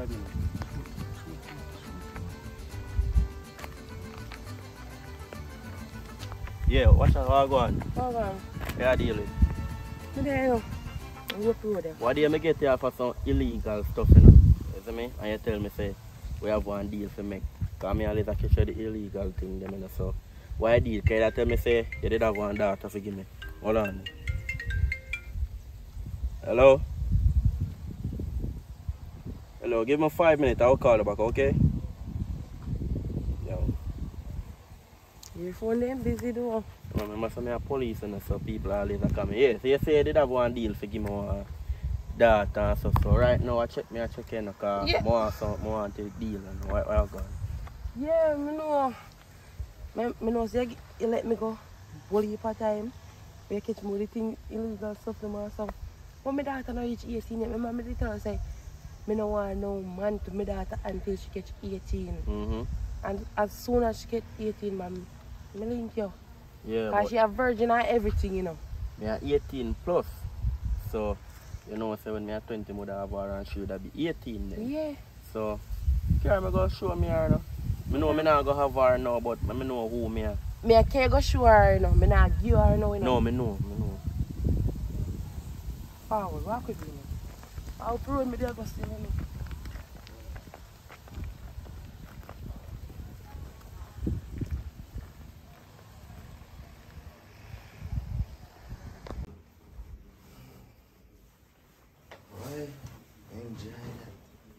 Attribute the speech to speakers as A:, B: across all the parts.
A: 5 minutes. Yeah, watch out, how go on?
B: How go on?
A: Yeah, deal with.
B: I'm there,
A: What do you get here for some illegal stuff, you know? You see me? And you tell me, say, we have one deal for make. Because I always catch the illegal thing, them, you know, so. Why deal? Can you tell me, say, you did have one daughter for give me? Hold on. Hello? Hello, give me 5 minutes, I'll call you back, okay? Yo.
B: Your phone them busy though.
A: No, I must have police and so people always come. Yeah, so you say you did have one deal for give me one daughter and stuff. So right now I check in because I want to deal and why you going?
B: Yeah, I know. I know say you let me go. Bully part time. We catch more the thing illegal stuff them or something. When my daughter now reach 18, my mom did tell her say, I don't want no man to my daughter until she gets 18. And as soon as she gets 18, mom, I link you.
A: Yeah.
B: Because she a virgin and everything, you know.
A: Me are 18 plus. So, you know, so when me are 20, I would have her and she would be 18 then.
B: Yeah.
A: So, can I go show me her now? I know I'm not going to have her now, but I know who me are.
B: I can't go show her, you know. I not give her now, you know.
A: No, I know.
B: Forward, walk with me. I'll prove me there, but still, you know.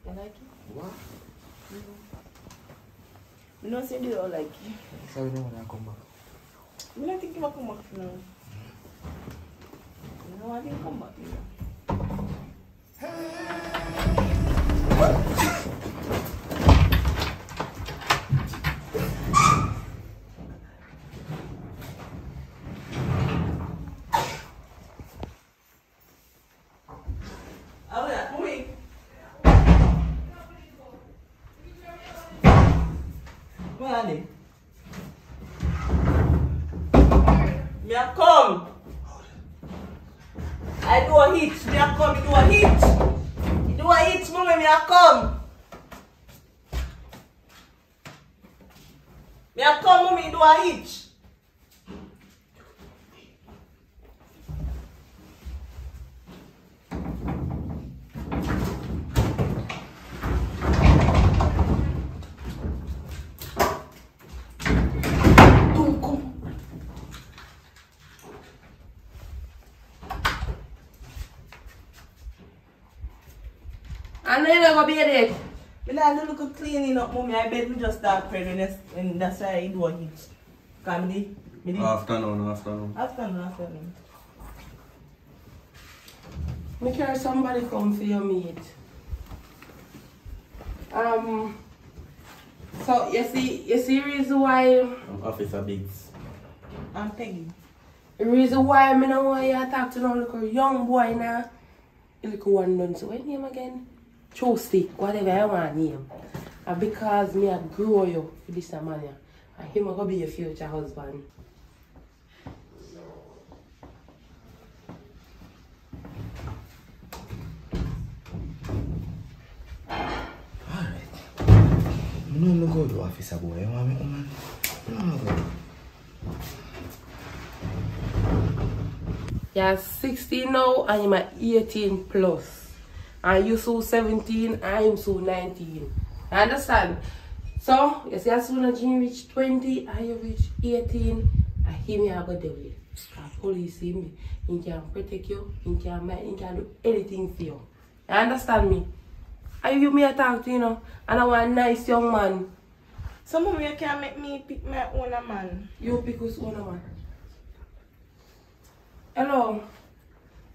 B: You like it?
C: What?
B: You know, say they don't like it.
C: So you know when I come back?
B: I don't think you will come back now. You know, I didn't come back here. Me a come. I do a hit. Me a come. You do a hit. You do a hit, mommy. Me a come. Me a come, mommy. You do a hit. I know you're not going to be a date. I don't look cleaning up, mommy. I bet me just start praying and that's why I do a hit. Come,
A: Afternoon.
B: Afternoon. Make sure somebody come for your meat. So you see the reason why
A: I'm Officer Biggs.
B: I'm Peggy. The reason why I don't want you to talk to no little young boy now. The little one done. So what name again? Chosty, whatever I want to name. And because me I grow you for this man here. And him gonna be your future husband.
C: Alright. I don't go to officer boy. You want me, woman? No, go.
B: You're 16 now and you're 18 plus. And you so 17 and I'm so 19. You understand? So, you see as soon as you reach 20 and you reach 18, I hear me about the way. Police see me. He can protect you, he can do anything for you. You understand me? And you me a talk to, you know, and I want a nice young man.
D: Some of you can make me pick my own man.
B: You pick who's own man. Hello.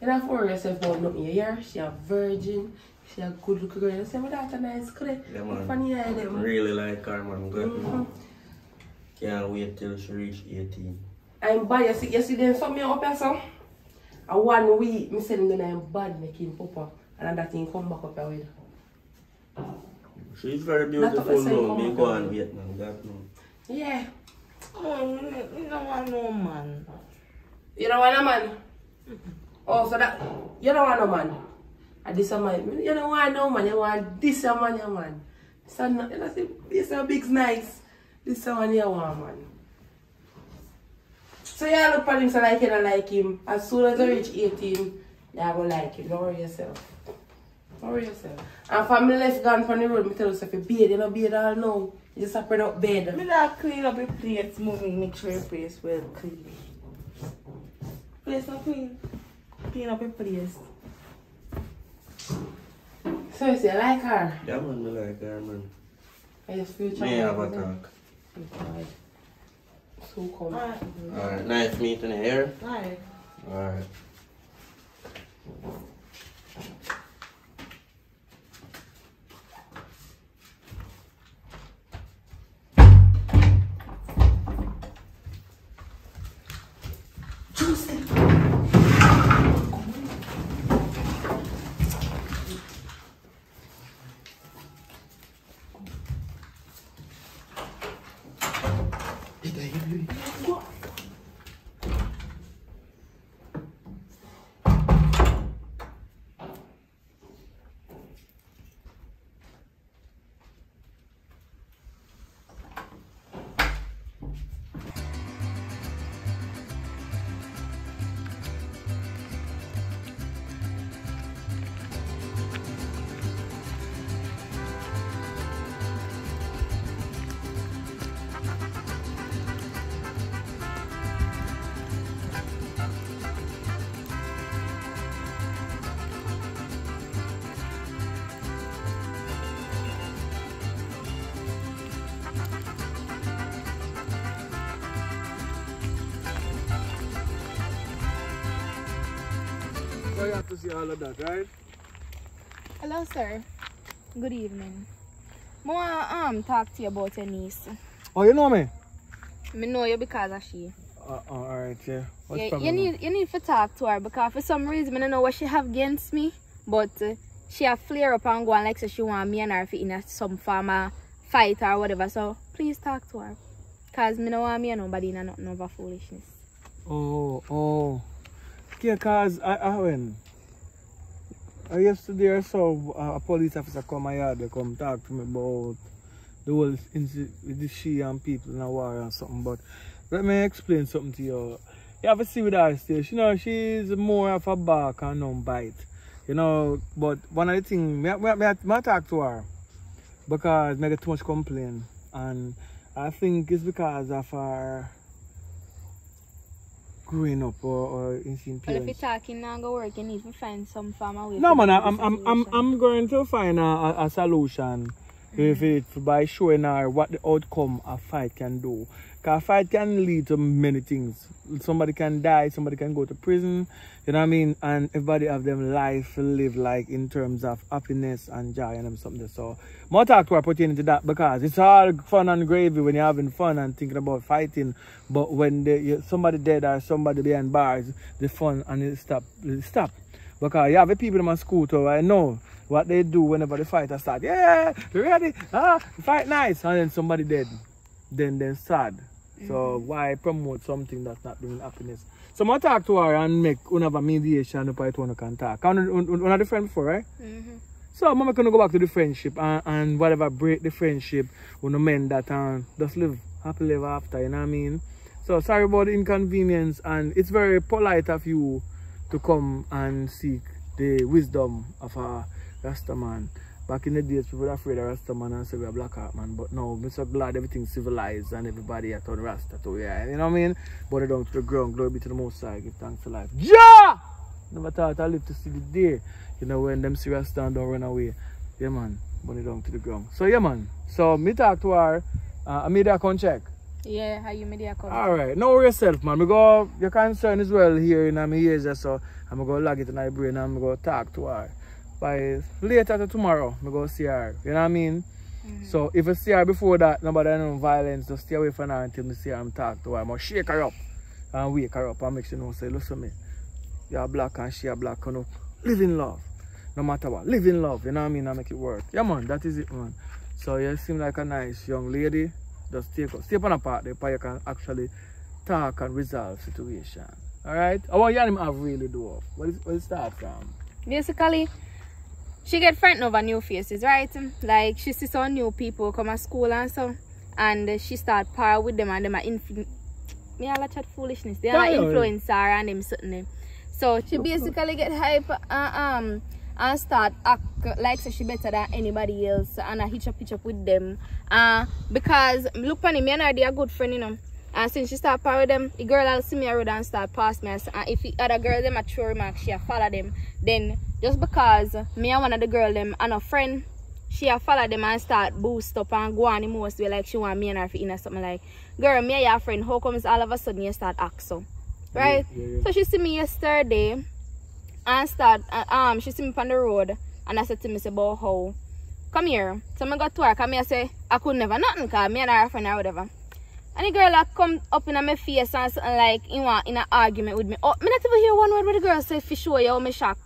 B: You don't for yourself about nothing. You hear? She a virgin. She a good looking girl. You say, my daughter nice, could it?
A: Yeah, man.
B: Funny eye them.
A: Really like her, man. Good. Can't wait till she reach 18.
B: I'm bad. You see them for me up here, so? And 1 week, I send them I'm bad making papa. And that thing come back up here with her.
A: She's very beautiful now. Me go and wait now. God knows.
B: Yeah.
D: Oh, you don't want no man.
B: You don't want a man? Oh, so that you don't want a man. And this man, you don't want no man, you want this man, you man. So, you know, see, this a big nice. This one you want, man. So you look at him so like you don't like him. As soon as you reach 18, you go like him. Don't worry yourself. Don't worry yourself. And family left gone from the road, I tell you, if you bathe, you don't bathe all now. You just have to up bed.
D: I don't clean up your place, mommy. Make sure your place well clean. Place not clean. Clean up your place.
B: So you say, like her?
A: Yeah, man, I like her, man.
B: Are you future?
A: May I have a talk?
B: So come.
A: Alright, nice meeting you here.
D: Hi.
A: Alright.
C: So you have to see all of that, right?
E: Hello, sir. Good evening. I want to talk to you about your niece.
C: Oh, you know me?
E: I know you because of she.
C: Alright, yeah. What's
E: Yeah,
C: problem?
E: you need to talk to her because for some reason I don't know what she have against me, but she have flare up and go on like so she want me and her to in some form of fight or whatever. So please talk to her. Because I don't want me and nobody in nothing over foolishness.
C: Oh. Yeah, cause yesterday or so, a police officer come my yard, they come talk to me about the whole incident with the she and people in a war or something. But let me explain something to you. You have to see with her still. You know, she's more of a bark and no bite. You know, but one of the things, I talk to her because I get too much complaint. And I think it's because of her growing up or in parents.
E: Well, if you're talking now go work, you need to find some form of way.
C: No man, I'm going to find a solution by showing her what the outcome a fight can do. Because a fight can lead to many things. Somebody can die, somebody can go to prison, you know what I mean? And everybody have them life to live like in terms of happiness and joy and something. So more talk to her pertaining to that because it's all fun and gravy when you're having fun and thinking about fighting. But when somebody dead or somebody behind bars, the fun and it stop. Because you have people in my school too, I know what they do whenever the fight start. Yeah, you ready? Fight nice. And then somebody dead. Then sad. So why promote something that's not bringing happiness? So I'm talk to her and make a mediation up at one can talk. One of the friends before, right? So I'm gonna go back to the friendship and whatever break the friendship with the men that just live happily ever after, you know what I mean? So sorry about the inconvenience, and it's very polite of you to come and seek the wisdom of a Rasta man. Back in the days, people were afraid of Rasta man and say we're a black heart man. But now, I'm so glad everything's civilized and everybody at on Rasta. So, yeah, you know what I mean? But down to the ground, glory be to the Most High, give thanks to life. Ja! Never thought I'd live to see the day, you know, when them see Rasta and don't run away. Yeah, man, burn it down to the ground. So, yeah, man. So, me talk to her. I made her come check.
E: Yeah, how you made her come?
C: Alright, know yourself, man. Your concern is well here in my ears, so I'm going to log it in my brain and I'm going to talk to her. By later to tomorrow, I'm going to see her. You know what I mean? So if I see her before that, nobody no violence, just stay away from her until I see her and talk to her. I'm going to shake her up and wake her up and make sure you know, say, listen me, you're black and she are black, you know, live in love. No matter what, live in love, you know what I mean? And make it work. Yeah, man, that is it, man. So you seem like a nice young lady. Just stay on a part there, but you can actually talk and resolve situation. Alright? I want you to have really do off. What is that from?
E: Basically, she get frightened over new faces, right? Like she sees some new people come to school and so, and she start par with them and them are me all chat foolishness. They are influence her and them something. So she basically get hype and start act like so she better than anybody else and I hitch up with them. Because look on me and her, they are good friend, you know. And since she start par with them, the girl will see me around and start pass me. And if the other girl them a true remark, she follow them. Then just because me and one of the girl them and a friend, she follow them and start boost up and go on the most way like she want me and her for in something like, girl, me and your friend, how comes all of a sudden you start act so? Right? Yeah. So she see me yesterday and start she see me on the road and I said to me say about how come here. So I got to work and I say I could never nothing because me and her friend or whatever. And the girl like come up in my face and something like in an argument with me. Oh, me not even hear one word where the girl say for sure you me shock.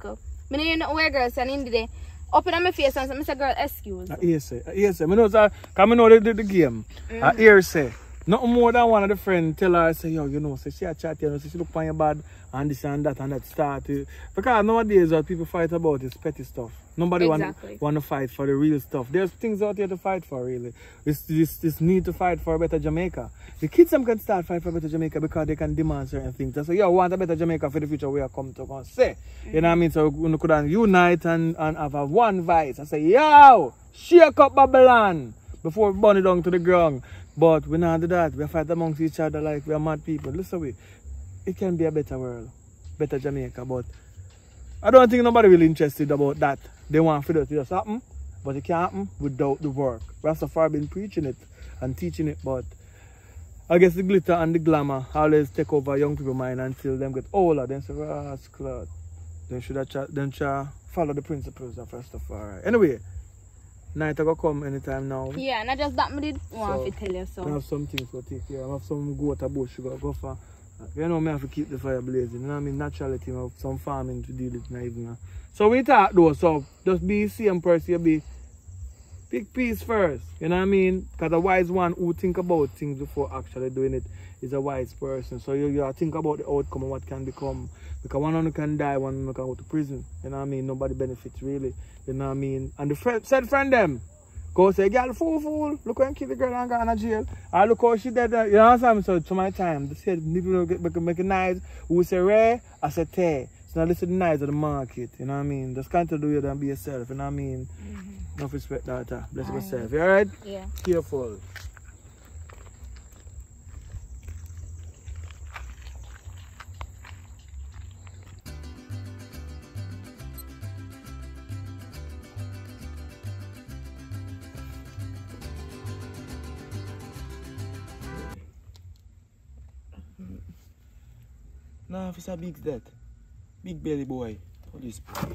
E: Me not hear no where girl say and in the day up in my face and say girl excuse.
C: Yes, I know sir, cause I know the game. I hear say nothing more than one of the friends tell her say yo, you know, say she a chat, you know, say she look on your bad and this and that start because nowadays what people fight about is petty stuff. Nobody want to fight for the real stuff. There's things out here to fight for, really. This need to fight for a better Jamaica. The kids can start fight for a better Jamaica because they can demand certain things. They say, yo, want a better Jamaica for the future, we are come to say. You know what I mean? So we could unite and have a one voice. I say, yo, shake up Babylon before we burn it down to the ground. But we not do that. We fight amongst each other like we are mad people. Listen, it can be a better world, better Jamaica, but I don't think nobody really interested about that. They want for that to just happen, but it can't happen without the work. We have so far been preaching it and teaching it, but I guess the glitter and the glamour always take over young people's mind until them get older. Then say, rascal. Then should I follow the principles first of all. Right. Anyway, night I go come anytime now.
E: Yeah, and I just that me did want to tell you so.
C: I have some things to take care of. I have some goat or bush to go for. You know, I have to keep the fire blazing. You know what I mean? Naturality, I have some farming to deal with in the evening. So we talk though, so just be same person, you be pick peace first. You know what I mean? Because a wise one who think about things before actually doing it is a wise person. So you think about the outcome and what can become. Because one can die, one can go to prison. You know what I mean? Nobody benefits really. You know what I mean? And the said friend them. Go say, girl, fool, look how you kill the girl and go in jail. I look how she dead. You know what I'm saying? So to my time, they said, people make a nice, who say rare, I say tear. So now listen to the nice of the market, you know what I mean? Just can't do it and be yourself, you know what I mean? No respect that, bless yourself, you alright?
E: Yeah.
C: Careful.
A: No, it's a big that. Big belly boy. Police boy.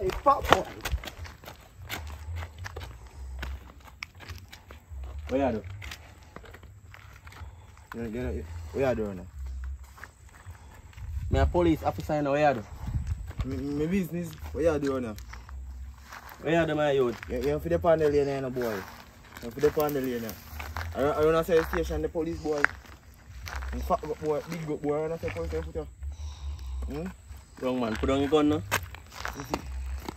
F: Hey, fat boy.
A: What you do?
F: What you doing now?
A: Me a police officer now, what you do?
F: My business, what you doing now?
A: What you do, my youth?
F: You're for the panel lane now, boy. You're for the panel lane now. I don't say station, the police boy. And fat boy, big boy, I don't say police put you.
A: Young man, put on your gun now.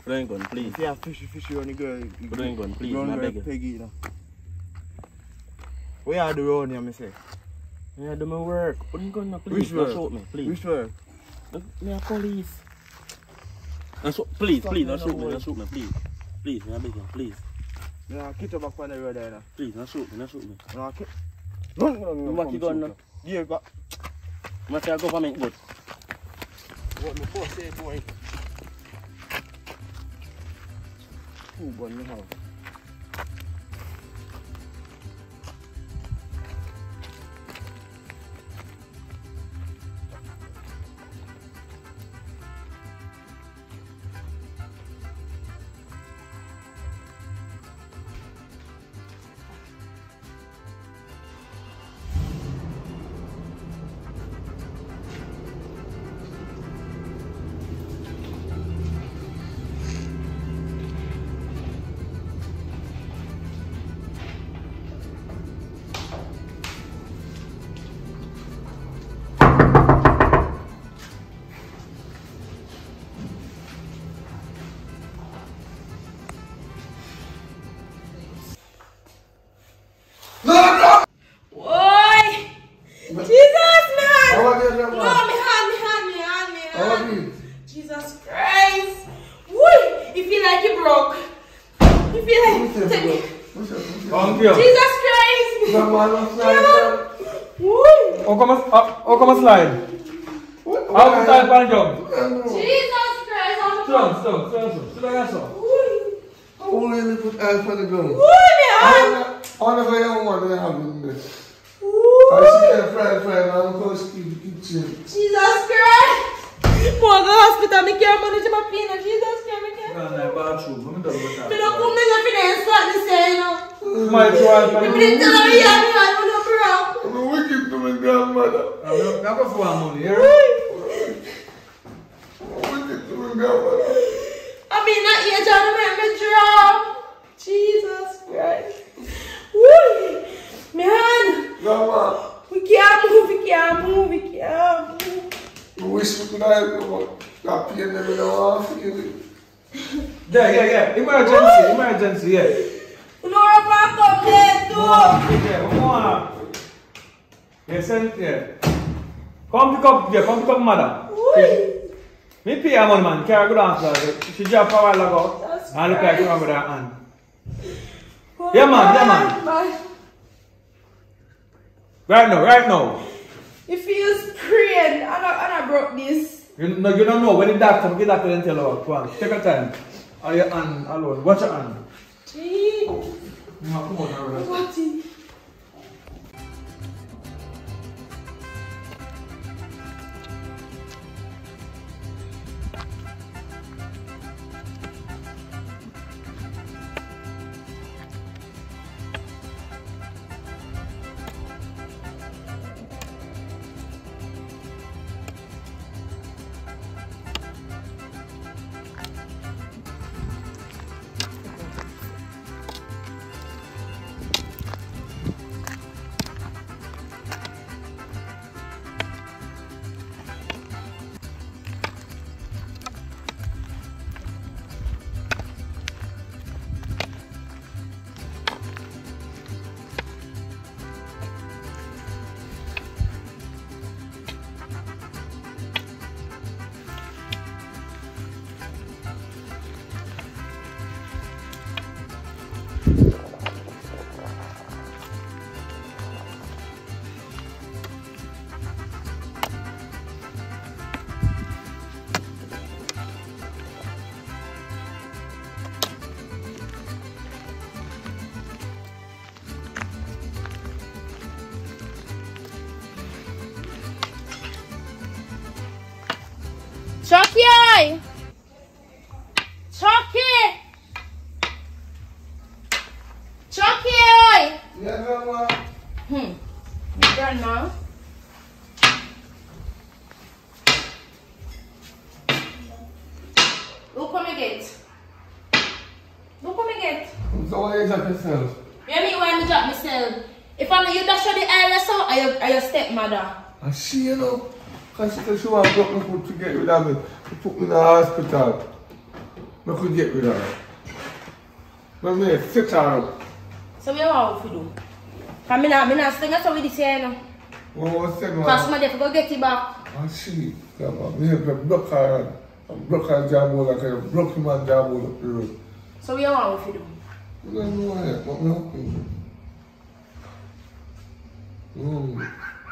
A: Put on your gun, please.
F: If you have fishy on the girl,
A: Put on your gun, please, I beg you.
F: Peggy, you know. What you do around here, I say?
A: Yeah, do my work. Put on your gun now, please.
F: Which work?
A: Don't shoot me, please.
F: Which work?
A: Me a police. Please, don't shoot me, please. Please, I beg you, please.
F: No, keep back on the road there now.
A: Please, don't shoot me.
F: No, keep. No,
A: Back your gun now.
F: Yeah, but.
A: I say a government good.
F: What my boss say, boy? Who gun you have?
D: Jesus Christ! Woo! You feel like you broke. You feel like Jesus Christ! Woo!
C: Oh, come on, slide. How to slide on the job?
D: Jesus Christ!
C: Sit down, so.
G: Who really put hands on the ground?
D: Woo!
G: All of your one they have in this. I see a friend, I'm going to keep
D: Jesus Christ! More the hospital, I can't manage my pain. Jesus Christ, I can't. I don't come in and finish something saying, you know.
C: My child,
D: I'm going to tell you, I'm not broke.
G: I'm wicked to my grandmother.
C: I'm not for money, yeah?
G: I'm wicked to my grandmother.
D: I mean, not here trying to make me drop. Jesus Christ. Woo! Man,
G: Grandma,
D: we can't move.
G: I wish we could have that pain never know how to feel it.
C: Yeah. Emergency, yeah.
D: You know what I'm up there, too.
C: Yeah, come on. Yeah. Come pick up mother. Me pay her money, man. Carry good answer. She dropped a while ago. And look like you remember that hand. Yeah, man.
D: Bye.
C: Right now.
D: It feels praying. And I broke this.
C: You don't know. When the doctor then tell her, come on, take your time. Or your hand alone. Watch your hand.
D: Gee.
C: Come on,
D: What is Chucky!
G: you drop yourself?
D: You mean when I drop myself? If I know you dash the air so, are your stepmother?
G: And she, you know, because she said she want to put me foot to get rid of me. To put me in the hospital. I could get rid of her. But me, fix her up.
D: So what you want to do? Because I'm not staying at with this here, you know.
G: What's that?
D: Because somebody have to go get it back.
G: And she, come on, me have to block her and block her JAMMIWOOD like I block him and JAMMIWOOD up the road.
D: So what you want to do?
G: I don't know yet, but me hoping.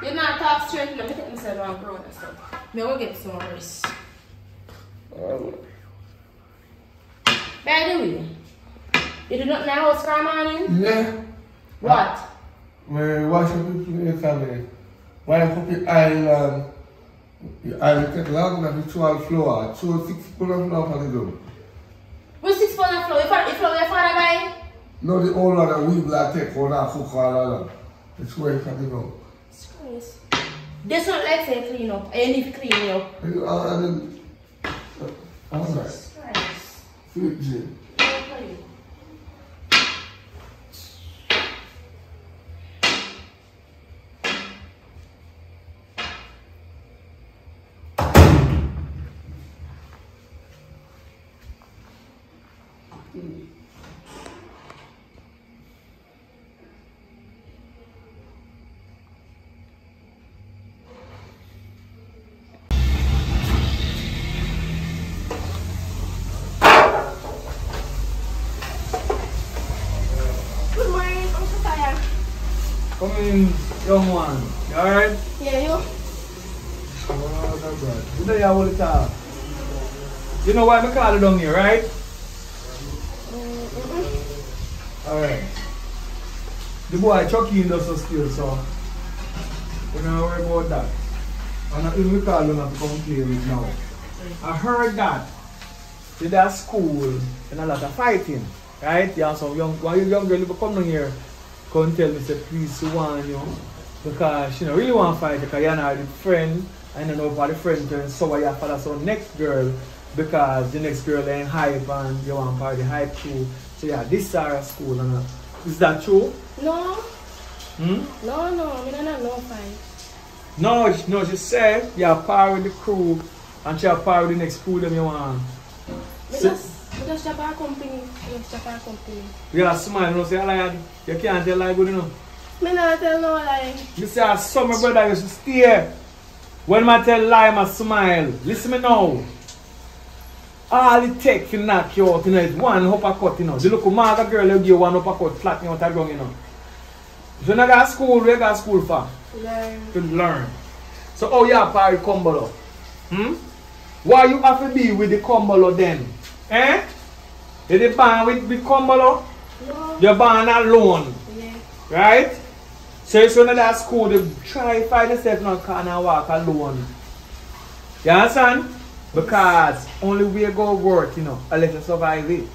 D: You're not talk straight, let me take myself around grown and stuff. Me go get some rest.
G: Alright.
D: By the way, you do not know how to scram on?
G: Yeah.
D: What?
G: Me wash up the place and me wipe up the island. The island take long enough to throw on the floor. Throw 6 pounds of flour on the door.
D: Which 6 pounds of flour? You flour your father buy?
G: No, the old one that we will take for that cook all that. It's where you can go.
D: This one like say clean up. I need to clean it up.
G: And then, alright. Flip J.
C: Come in, young one. You alright?
D: Yeah, you?
C: Oh, that's right. You know you have all the time. You know why I call it down here, right? Alright. The boy Chucky does so still, so we don't worry about that. And I think we call them to come play with now. I heard that in that school and a lot of fighting, right? Yeah, some young girl who come down here come tell me, say, please, you want, you know, because she don't really want to fight because you're not a friend. I don't know if the friend turns sour your father. So next girl, because the next girl ain't hype and you want to party hype too. So yeah, this is our school. And, is that true?
D: No.
C: Hmm?
D: No, I don't know fight.
C: No, she said you're part with the crew and she's part with the next crew that you want.
D: Just Japan company.
C: You smile, you know, say a lie. You can't tell lie good enough.
D: Me not tell no lie.
C: You say I saw my brother used to stay. When I tell lie, I smile. Listen me now. All it takes to knock you out, you know, is one uppercut, you know. The local mother girl will give you one uppercut flat out of the ground, you know. If you not got school, where you got school for?
D: Learn.
C: To learn. So how you have to with Kumbolo? Why you have to be with the Kumbolo then? Eh? Did you born with Kumbolo?
D: No.
C: You're born alone.
D: Yeah.
C: Right? So if you're not at school, you try to find yourself in a corner and walk alone. You understand? Because only way go work, you know, unless you survive it.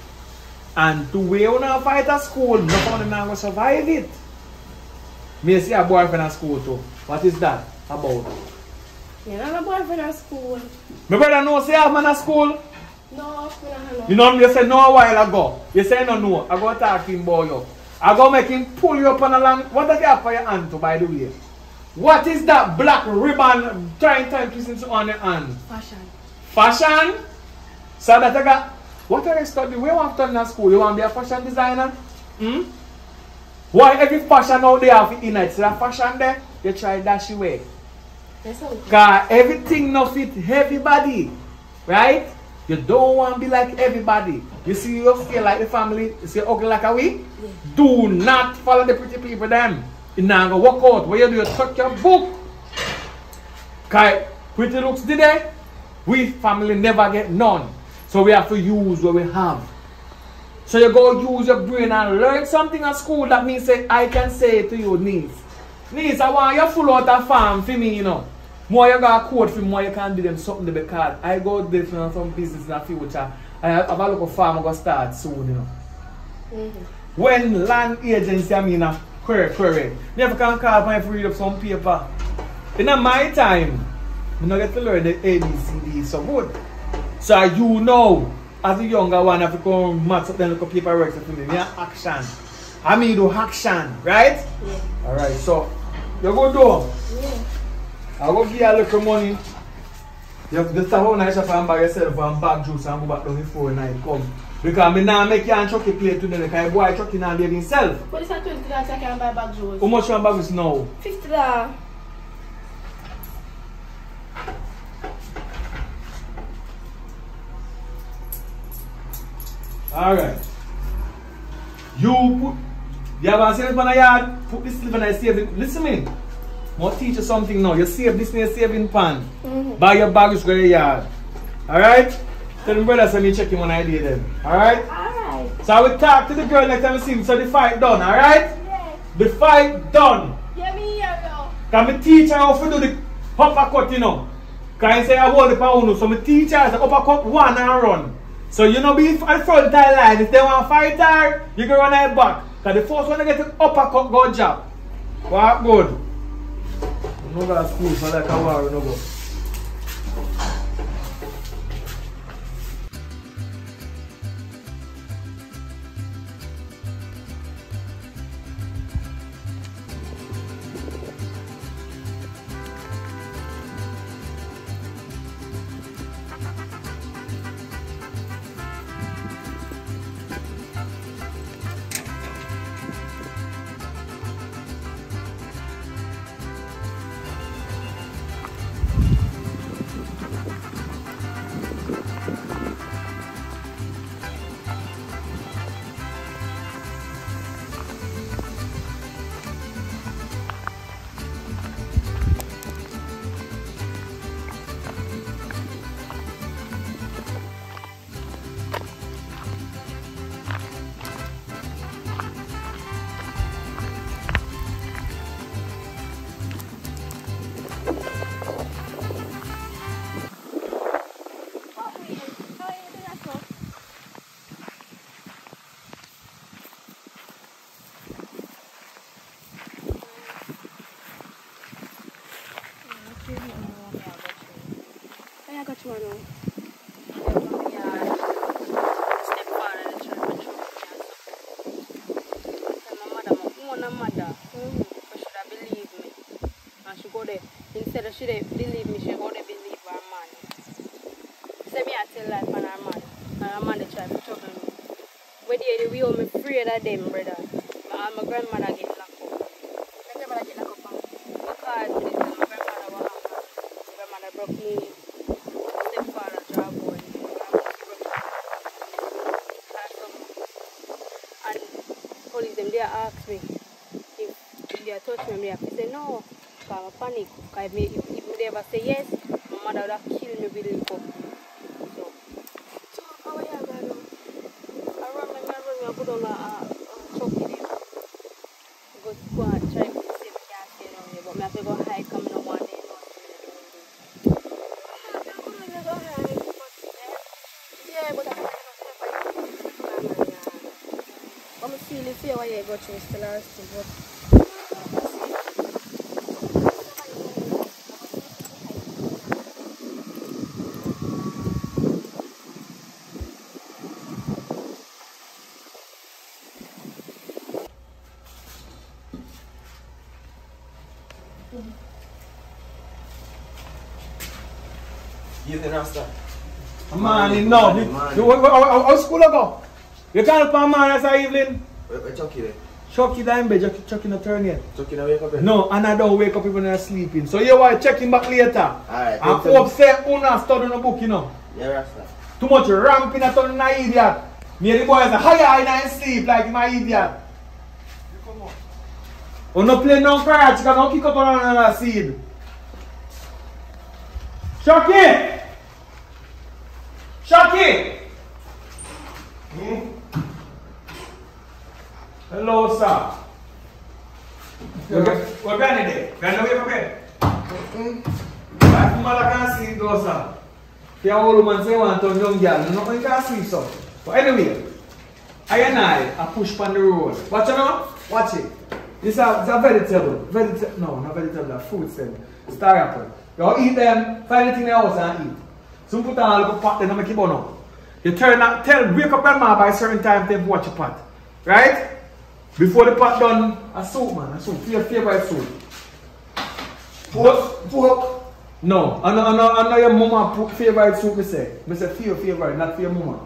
C: And the way you not fight at school, nobody not going to survive it. Me see a boyfriend at school too. What is that about?
D: You don't have a boyfriend at school.
C: My brother knows say I have man at school.
D: No, I don't know.
C: You know you said no a while ago. You say no. I go talk to him about you. I go make him pull you up on a land. What does he have for your hand to, by the way? What is that black ribbon trying to twist on your hand?
D: Fashion.
C: Fashion? So that I got, what are you studying? Where you want to turn in school? You want to be a fashion designer? Why every fashion out there have in it? So that fashion there, you try dash away. Because everything no fit everybody. Right? You don't want to be like everybody. You see you feel like the family, you see ugly like a we? Yeah. Do not follow the pretty people them. You're not going to walk out. What you do, you tuck your book. Because pretty looks today, we family never get none. So we have to use what we have. So you go use your brain and learn something at school. That means say, I can say to you, niece, I want you full out of farm for me, you know. More you got a code for more you can do them something because I go there for some business in the future. I have a local farm I'm going to start soon, you know. When land agency I mean a query. Never can call me to read up some paper. In my time, I don't get to learn the ABCD so good. So you know as a younger one, I have to come match up them look paperwork for me. Me action. I mean do action, right?
E: Yeah.
C: Alright, so you go do.
E: Yeah.
C: I will give you a little money. You have to start nice shop and buy yourself and bag juice and go back down before night come. Because I now make you and Chucky play today because boy Chucky now live himself.
E: But it's not $20 I can buy bag juice.
C: How much you bag is now?
E: $50.
C: Alright. You have a savings pan a yard, put this in a saving. Listen to me. I want to teach you something now. You save this in a saving pan. Buy your bags go your yard. Alright? Tell the brother so me check him when I did them. Alright?
E: Alright.
C: So I will talk to the girl next time I see him. So the fight done, alright?
E: Yeah.
C: The fight done.
E: Yeah, me here yo.
C: Because I teach her how to do the uppercut, you know. Because I say I hold the pound, so I teach her the uppercut one and run. So you know be at the front line, if they want to fight her, you can run her back. Because the first one to get the uppercut go jab. Walk good. I'm not going to school for like a war, no go.
E: Instead of she believe me, she go to believe her man. Say me I tell life on her man. And her man they try to trouble me. Where they we all me afraid of them, brother. My grandmother get locked up. My grandmother get locked up because my grandmother was happened. My grandmother broke me. Stepfather draw boy. And police them there ask me if they touch me, I say no. I panic. If they ever say yes, my mother would have killed me with it. So how are you going to I run, I put on a Chucky there. Go and try to see if I can stay down there. But I have to go hide, come in one day. Yeah, but I can't I'm feeling fear why you got to still arrested, but
F: You the Rasta?
C: Man, no. How school I go? You can't look at a man as a evening.
F: Where Chucky there?
C: Chucky there in bed, Chucky not turn yet.
F: Chucky not wake up yet?
C: No, and I don't wake up even when I'm sleeping. So you want to check him back later.
F: Alright.
C: And hope say una study no book, you know.
F: Yeah, Rasta.
C: Too much ramping at on an idiot. Me and the boys are higher in sleep like my idiot. You come on. Oh, no play no crash, you can kick up on another seed. Chucky! Chucky! Hello, sir. What Granny there? Granny wake up here? My mother can't sleep though, sir. If you're old woman say want to young girl, you can't sleep, so. But anyway, I and I push on the road. Watch it now? Watch it. This is a vegetable. No, not vegetable, a fruit stem. Star apple. You eat them, find it in the house and eat. Some put on a little pot and make it burn up. You wake up your mom by a certain time to watch your pot. Right? Before the pot done, a soup, man. A soup. Your favorite soup.
G: Pork?
C: No. I know your mama favorite soup, I say for your favorite, not for your mama.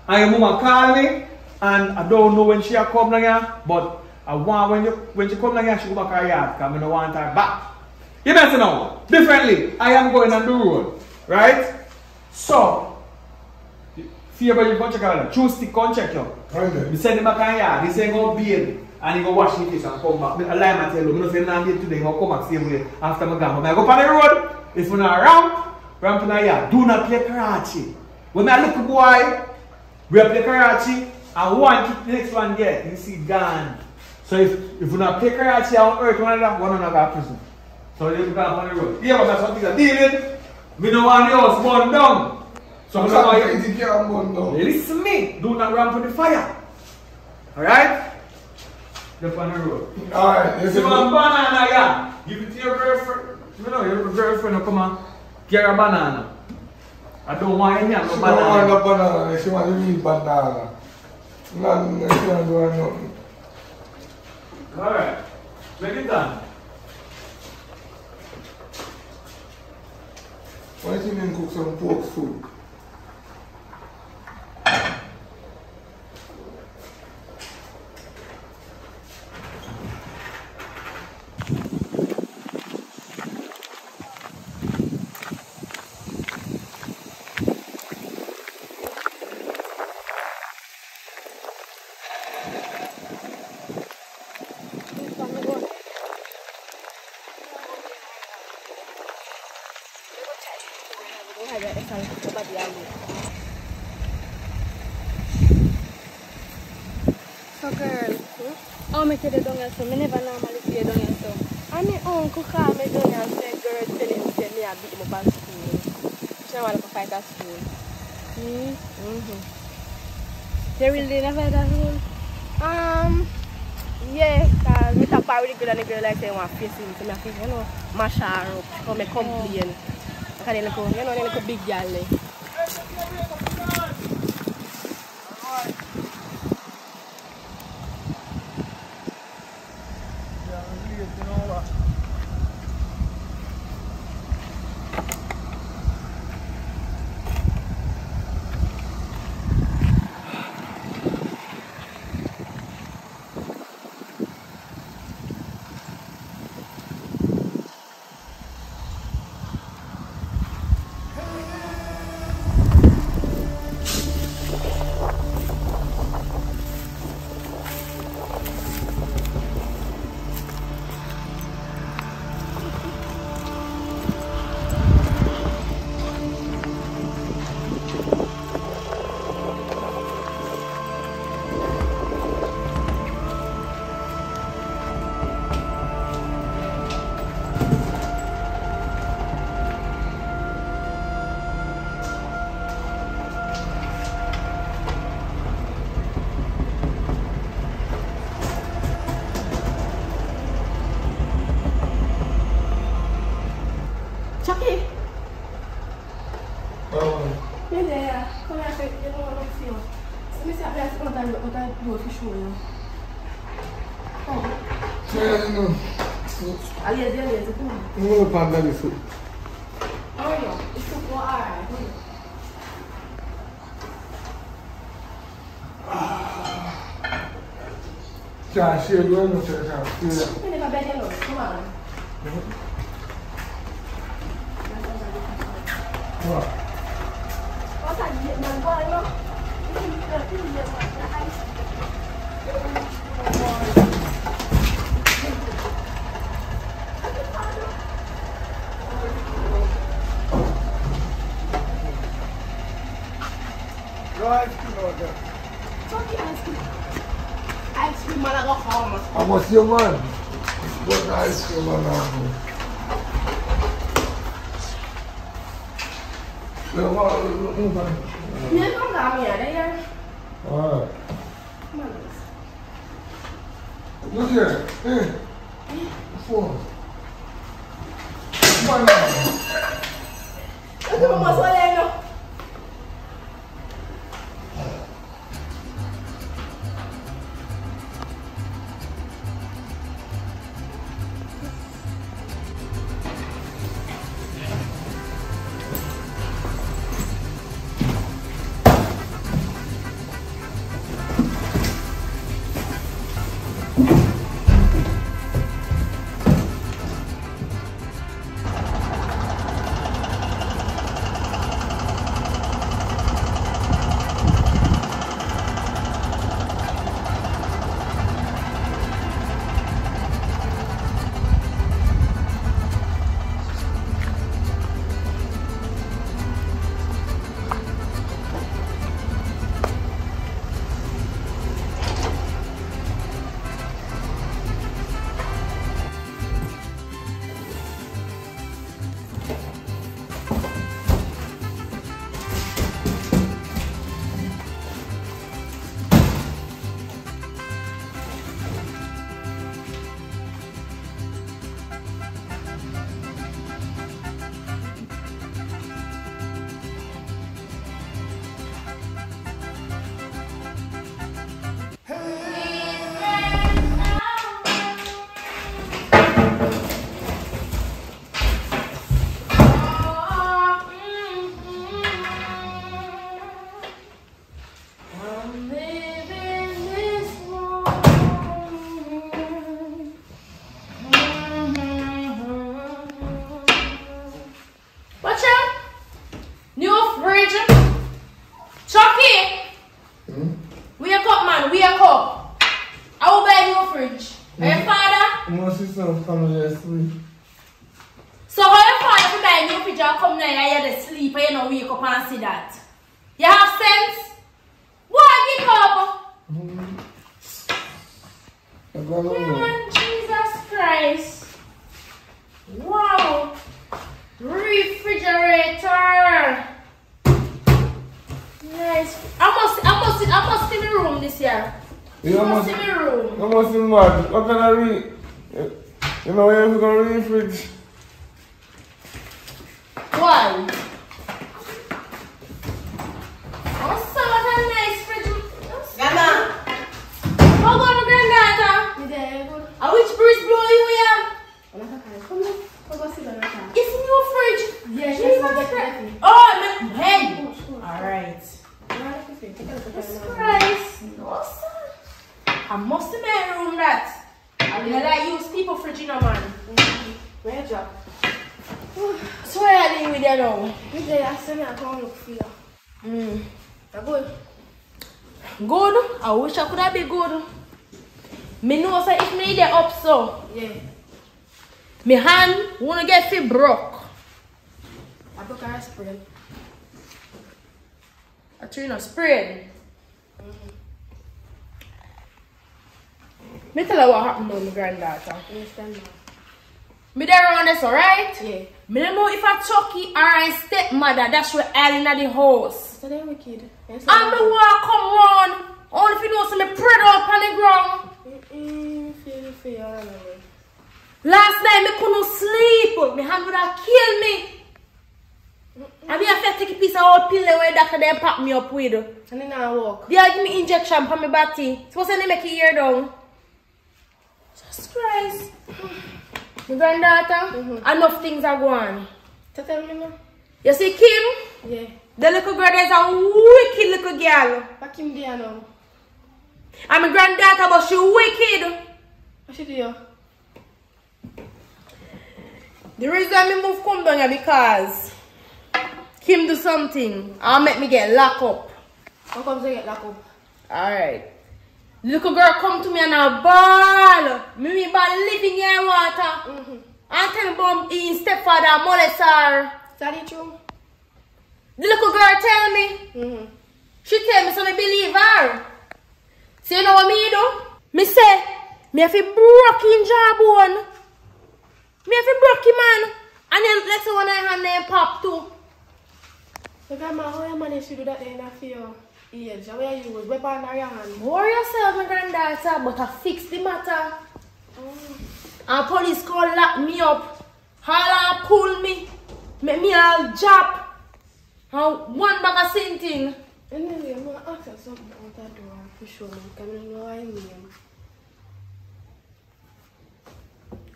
C: And your mama call me, and I don't know when she come down here, but I want when she come down here, she go back her yard, because I don't want her back. You better know. Differently, I am going on the road. Right? So, favorite you go check out. Choose stick, come check you. We send him back her yard, he say go bathe. And he go wash his face and come back. I lie and tell you, I say nah today, he go come back same way after I go. When I go on the road, if you not ramp in the yard, do not play Karachi. When I look boy, we play Karachi and one kick the next one get, you see gone. So if you not play Karachi on earth, one another prison. So you go on the road. Yeah, but that's something I deal with. We don't want the house burn down. So listen to me, do not ramp with the fire. Alright? Up on the road.
G: Alright.
C: So one banana, yeah. Give it to your girlfriend. You know, your girlfriend will come and get a banana. I don't want any of no banana.
G: She don't want no banana. She want to eat banana. Nothing. She don't want nothing.
C: Alright. Make it done.
G: Why don't you even cook some pork soup?
E: So girl, how me tell you down here so? Me never normally see you down here so. And my uncle called me down here and said, girl, tell him say me a beat him up at school. She don't want to fight at school. They really never had that rule? Yeah, because I talk with the girl and the girl like say I want to face him. So I feel, you know, mash her up. Come and complain. Because they look, you know, they look a big girl there.
B: Chucky!
E: You're there. Come here, you don't want to see you. Let me see if I do to show you. Come. Aliás, come on.
G: Não vou pagar isso.
E: Olha, isso for alright.
G: Já chegou, não sei, já.
E: Ele vai beber não, come on. Có thành diện mình quay không? Cái gì mà hay. Ice cream mana có kho mà.
G: How much you want? What ice cream on that?
E: Nhớ không làm gì ở đây nha.
G: Alright. Look here. Hey. Four.
E: Nó không có xôi lên đâu.
D: fridge. Chucky! Wake up, man, wake up. I will buy you a fridge. Your father?
G: My sister family asleep.
D: So how your father will buy you a fridge and come now and you're sleep and you don't wake up and see that? You have sense? What? Get up! Man, Jesus Christ. Wow. Refrigerator. Nice. I must see my room this year.
G: You
D: must see my room.
G: You must see mad. What can I read? You know where you're going to read fridge?
D: Why? Oh, so what a nice fridge. Grandma. How about my granddaughter? Which breeze blow you here?
E: Come on. Go sit down.
D: It's in your fridge.
E: Yeah,
D: Jesus Christ. Oh, man. Hey. Alright. Jesus Christ. No, sir. I must have my room that. I will not use people fridge in a man.
E: Where you drop?
D: So what are you doing with that now?
E: Good day, I said I can't look for you. Good.
D: Good? I wish I could have been good. Me know say if me get up so.
E: Yeah.
D: Me hand wanna get fit broke.
E: I broke a spread.
D: I try not spread. Me tell her what happened to my granddaughter.
E: Understand now?
D: Me there around this, alright?
E: Yeah.
D: Me don't know if a Chucky or a stepmother that's what all in the house.
E: So they're wicked.
D: And me walk come round. Only if you know so me spread up on the ground.
E: Feel.
D: Last night me couldn't sleep. Me hand would have killed me. I mean, I have to take a piece of old pill where doctor then pack me up with.
E: And then I walk.
D: They give me injection for my body. Supposed to make it ear down. Jesus Christ. My granddaughter, enough things are going.
E: Tell me now.
D: You see Kim?
E: Yeah.
D: The little girl is a wicked little girl.
E: What Kim there now?
D: I'm my granddaughter, but she wicked.
E: What she do?
D: The reason I move come down here because Kim do something and make me get locked up.
E: How come they get locked up?
D: Alright. Little girl come to me and a ball. Me ball living in water. And tell me about his stepfather molest her.
E: Is that true?
D: The little girl tell me. She tell me so me believe her. So you know what me do? Me say, me have to broke in jawbone. Me have to broke him man. And then let's say one I hand them pop too.
E: So grandma, how you manage to do that in a few years? How you use weapon or your hand?
D: Worry yourself, my granddaughter, but I fix the matter. And police call lock me up. All pull me. Make me all jump. And one bag of same thing.
E: Anyway, I'm going to ask you something about that door for sure. Because I know what I mean.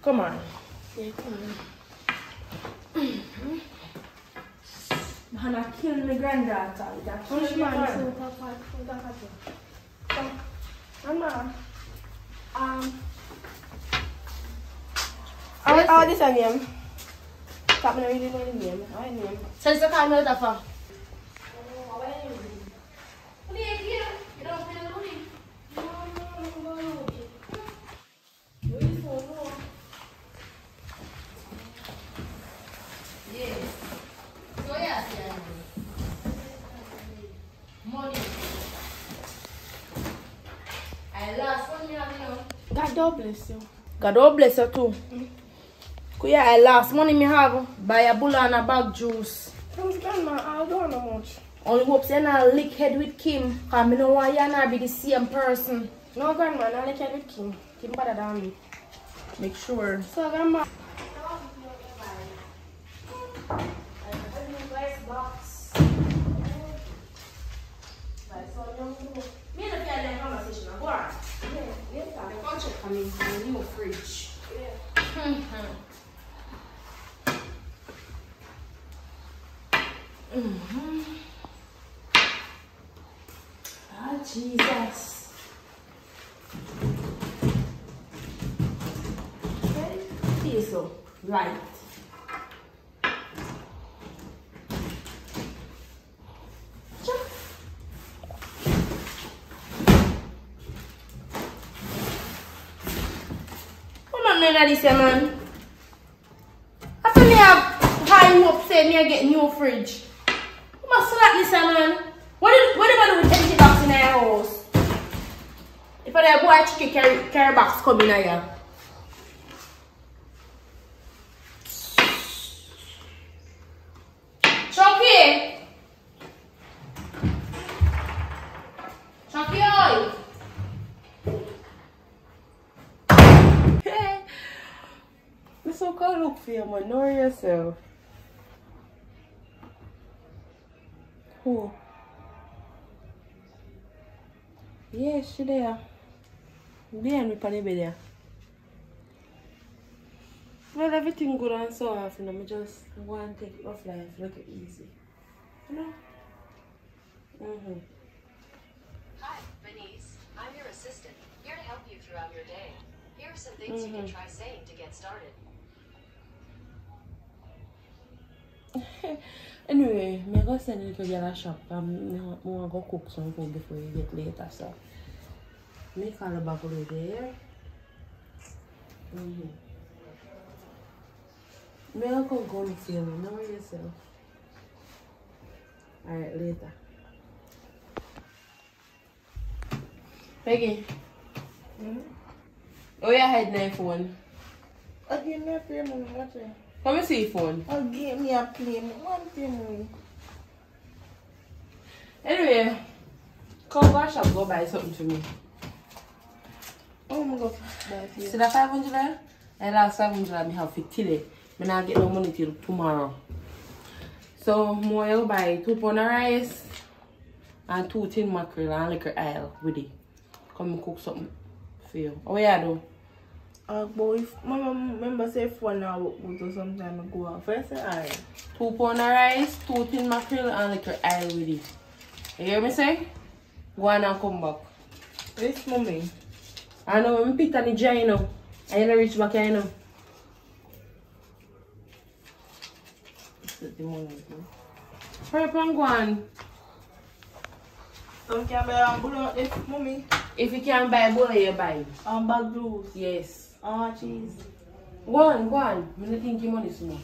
D: Come on.
E: Yeah, come on.
D: Man, I killed my granddaughter. That killed me.
E: Mama, how this a name? Stop me really know the name. How is name?
D: So it's a kind of that for.
E: God bless you.
D: God bless you too. Yeah, I last money me have buy a bull and a bag juice.
E: Thanks, grandma. I don't know much.
D: Only hope you're not lick head with Kim. Because I don't want you not be the same person.
E: No, grandma, I lick head with Kim. Kim better than me.
D: Make sure.
E: So, grandma.
D: New fridge. Ah, Jesus. Feel so light. none of this, man. After me have high hope say me I get new fridge. You must slap this, man. What do you do with empty box in your house? If I boy Chucky carry box come in here. Chucky! Chucky, oi! Hey! I'm so cold look for you, man. Know yourself. Who? Yeah, she there. Behind me on the bed there. Well, everything good and so off, you know, I just want to take it offline, make it easy. You know?
H: Hi, Denise. I'm your assistant, here to help you throughout your day. Here are some things you can try saying to get started.
D: Anyway, I'm going to send you to the shop and I'm going to go cook some food before you get later, so. Make all the back over there. May I come go and film you, know yourself. Alright, later. Peggy. Oh, you hide my phone.
B: I'll give me a payment, watch it.
D: Come and see your phone.
B: I'll give me a payment, one payment.
D: Anyway, come go shop, go buy something for me.
B: Oh my God, buy for you.
D: See that 500 there? And that 500 I have for today. I not get no money till tomorrow. So, more you buy 2 pounds of rice and 2 tin mackerel and liquor oil with it. Come and cook something for you. Oh yeah, do.
B: But if my remember say if 1 hour go to sometime I go out. First say alright.
D: 2 pounds of rice, 2 tin mackerel and liquor oil with it. You hear me say? Go on and come back.
B: Yes, mommy.
D: I know I'm picked on the jar, you know. I ain't reach back here, you know. The money, hurry up and go on.
B: Some can buy a bullet this, mommy.
D: If you can buy a bowl, you buy.
B: Bag juice.
D: Yes.
B: Cheese.
D: Go on, go on. I don't think your money so much.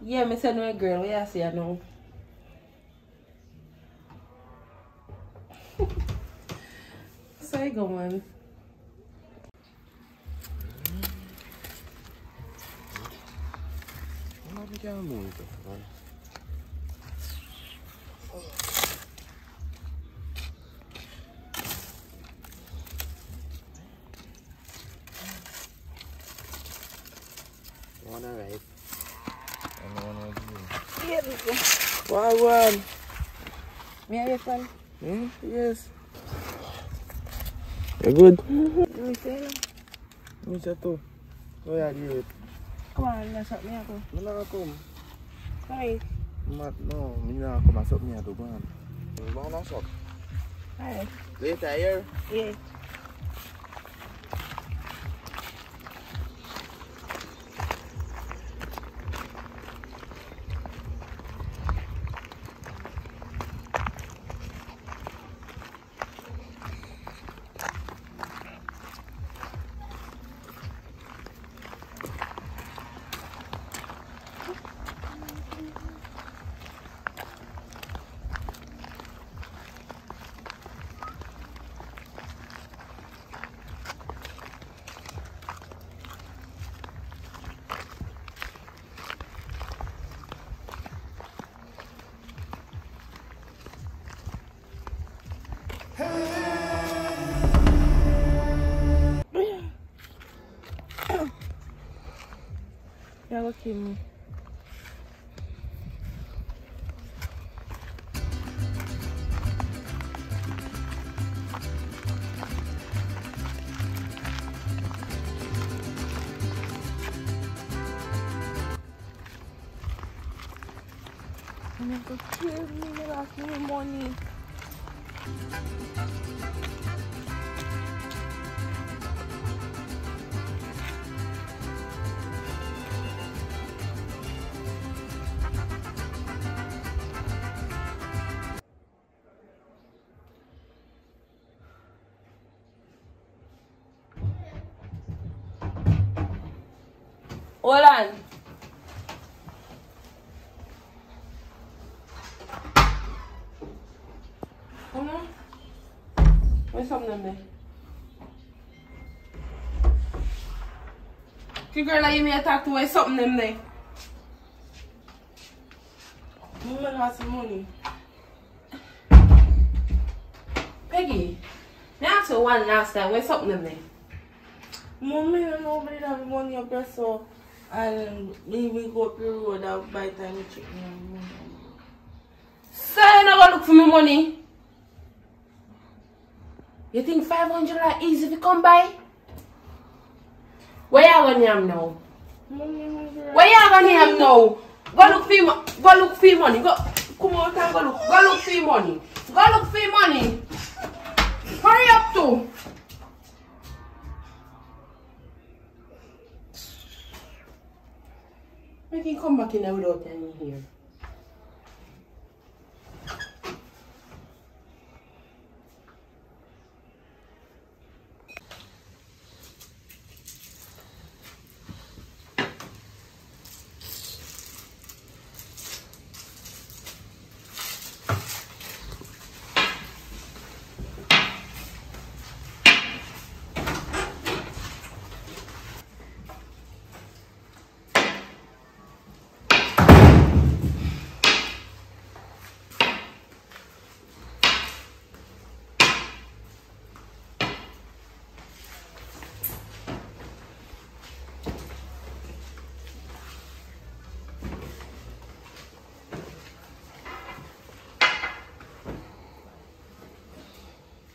D: Yeah, I said no girl, what you say I know? So you go on.
F: We can move it. You wanna ride? I don't wanna do.
B: Yeah, we go.
F: One.
B: Me have your fun.
F: Yes. You good?
B: Let me see you.
F: Me too. Oh yeah, do it.
B: Come on, let's help me out.
F: I'm not come.
B: Hi.
F: No, I'm not come and help me out. Go on. Go on and shop.
B: Hi.
F: Later here.
B: Yeah. Yeah, look at me. I'm not gonna kill me, they lost me money. Hold on. Hold on. Where's something there? The girl that you may talk to, where's something them there? Mama has some money. Peggy, I asked you one last time, where's something them there?
I: Mommy, nobody have money up there, so I'll maybe go up the road and buy time to check my money.
B: So you're not gonna look for me money? You think 500 are easy to come by? Where you going to am now? Where you going to am now? Go look for your money. Go, come on, go look. Go look for your money. Go look for your money. Hurry up too. I can come back in there without any here.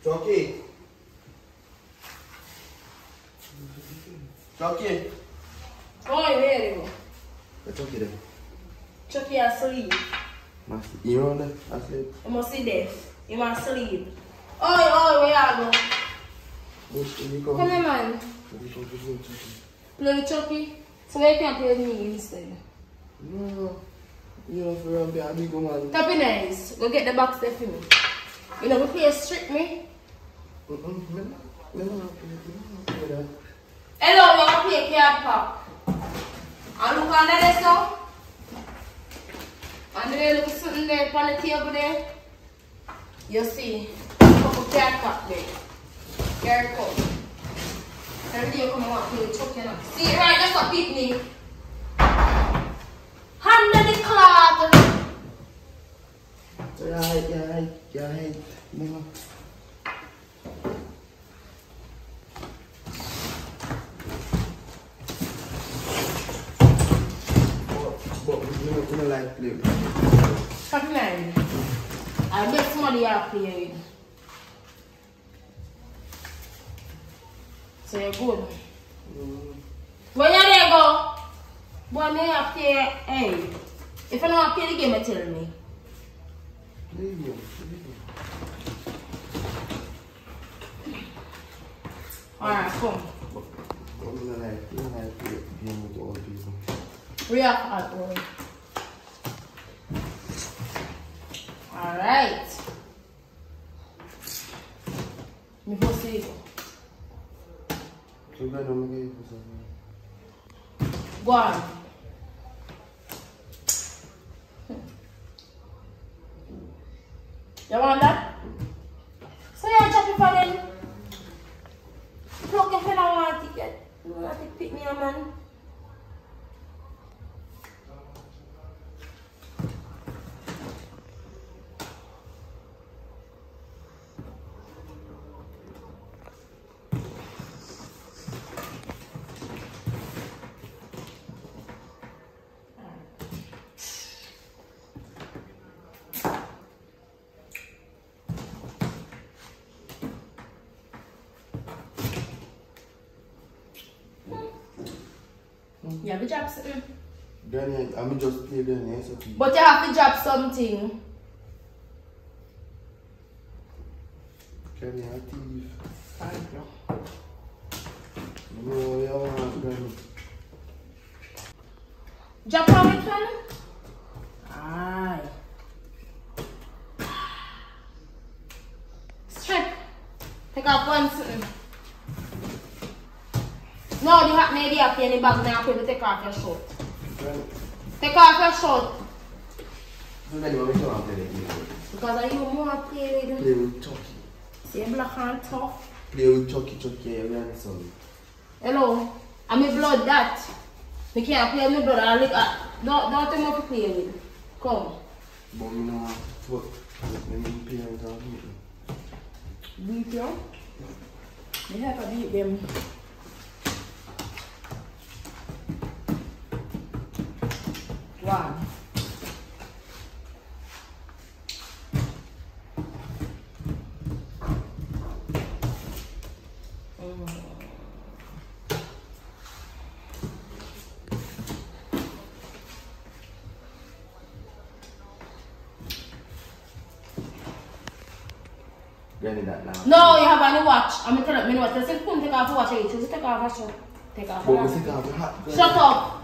F: Chucky. Chucky.
B: Oh, where you go?
F: Where's Chucky then?
B: Chucky asleep.
F: You know that? Asleep.
B: You must see death. You must sleep. Oh, where you go? Come here, man. Play with Chucky. So why can't play with me instead?
F: No. You know, for a big man.
B: Tappy nice. Go get the box there for me. You know, we play strict me. Hello, you want to play card pop? And look under there, so. And there, look at something there on the table there. You see, a couple card pop there. Card pop. Every day you come and want to play with Chucky, you know. See, right, that's what beat me. Under the cloth.
F: Right. No. But we don't like play.
B: Something I bet somebody are playing. So you're good. Where you there go? Boy, may you play, hey. If you don't want to play the game, tell me. Alright, come.
F: We don't like play game with old people.
B: React at all. Alright. Me first see you.
F: So you're going to get something.
B: Go on. You want that? So you're chopping for them. Look if you don't want it yet. You want to pick me a man. You have to drop something.
F: Then I'm just play then, yes.
B: But you have to drop something.
F: Can you have thief?
B: Thank you.
F: No, you want Granny.
B: Drop on it, fella. Aye. Strip. Take out one something.
D: No, the hat lady up in the bag now for you to take off your shirt. Take off your shirt. Because I you more play with
F: Play with Chucky.
D: See black and tough.
F: Play with Chucky, your grandson.
D: Hello. I'm a blood that. We can't play with my blood. I look at don't tell me to play with. Come.
F: But you know what? When you parents are beating.
D: Beat you? They have to beat them. One.
F: That now.
D: No, you have any watch. I'm going to tell you what. I said, come take off the watch. You choose to take off a shirt. Take off a hat. Shut up.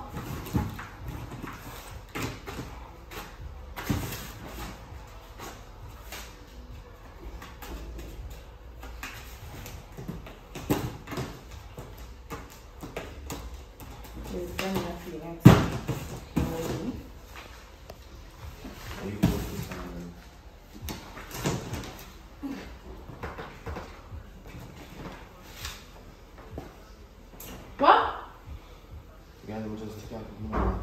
D: What?
F: Yeah, they were just take out the money.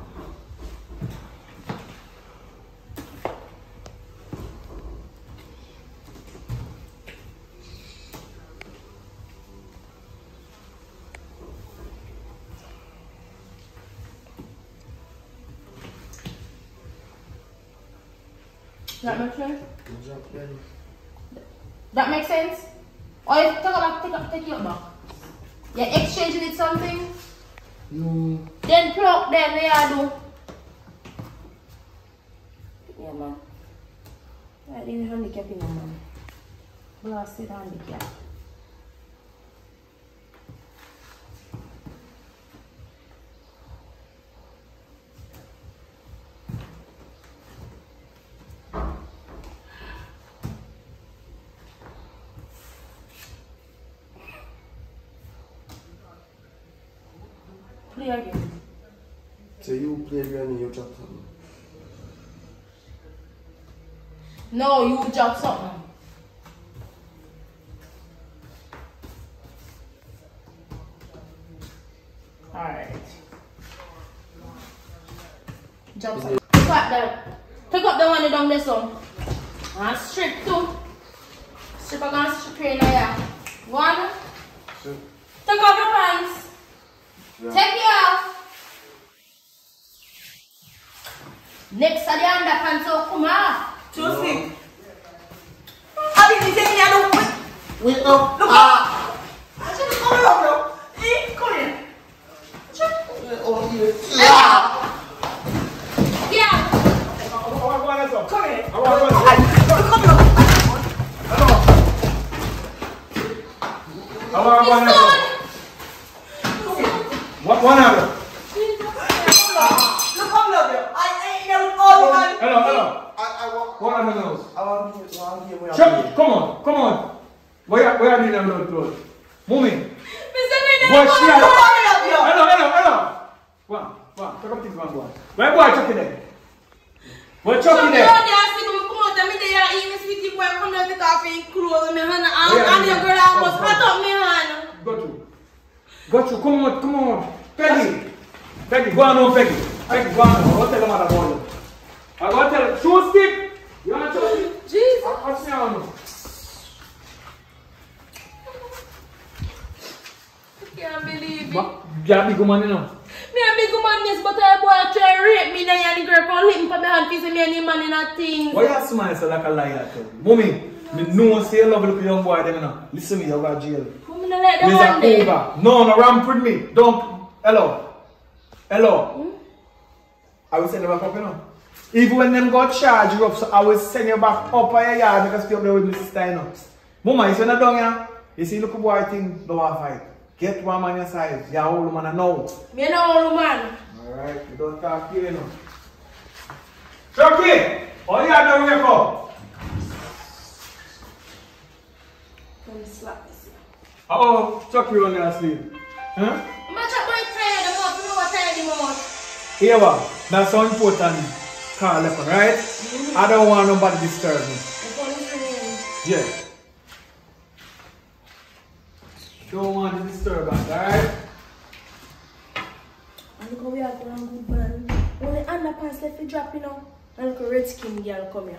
D: That makes sense? That makes sense? Or if take your back. You're exchanging it something?
F: No.
D: Then plug them, they are do. Yeah, man. I didn't handicap in man. Blasted handicap. Play again.
F: So you play again, you drop something?
D: No, you drop something. Alright. Drop something. Take up that. Take up the one down this one. And strip too. Strip again, strip here now. One.
F: Sure.
D: Take off your pants. Yeah. Take it off. Next to the underpants, so come off.
I: Too sick. I didn't take it out.
F: Wait up.
I: Look up. I should come here, bro. Hey, come here.
F: Oh, here.
D: Yeah.
I: Come here.
C: What happened?
I: Look, come here. I ain't never all man.
C: Hello. What are the nose? Chucky, come on. Where are you doing them clothes? Mommy. What she had? Hello. Go on. Take up this one, go on. Where boy Chucky there? Where Chucky there? Got you. Come on. Peggy, go on home, Peggy. Go on home. I'll tell the mother about you. I got to tell her. Shoe stick. You want to show me? Jesus. I'll see how I know.
D: I can't believe it.
C: You're a big woman, you know.
D: Me a big woman, yes, but a boy try rape me then and the girl come hit me for my hand, me and the man in a thing.
C: Why you smile so like a liar? Mommy, me know say you love the young boy them, you know. Listen me, you got jail.
D: I'm not like the one day.
C: No, ramp with me. Don't. Hello. I will send you back up, you know. Even when them got charge you up, so I will send you back up on your yard because stay up there with my sister, you know. Mama, you see not down here? You see, look at boy thing, don't want to fight. Get one man your size. You're old man now.
D: Me no old man.
C: Alright, you don't talk here, you know. Chucky! All you have to wake up.
D: Let me slap this.
C: Oh, Chucky running asleep. Huh?
D: I'm not trying to tire them out. You know what tire them out.
C: Eva, that's so important. Call left, right? I don't want nobody to disturb me. Yeah. Don't want to disturb us, alright?
D: And look how we are going good man. Only underpants left to drop, you know. And look a red skin girl come here.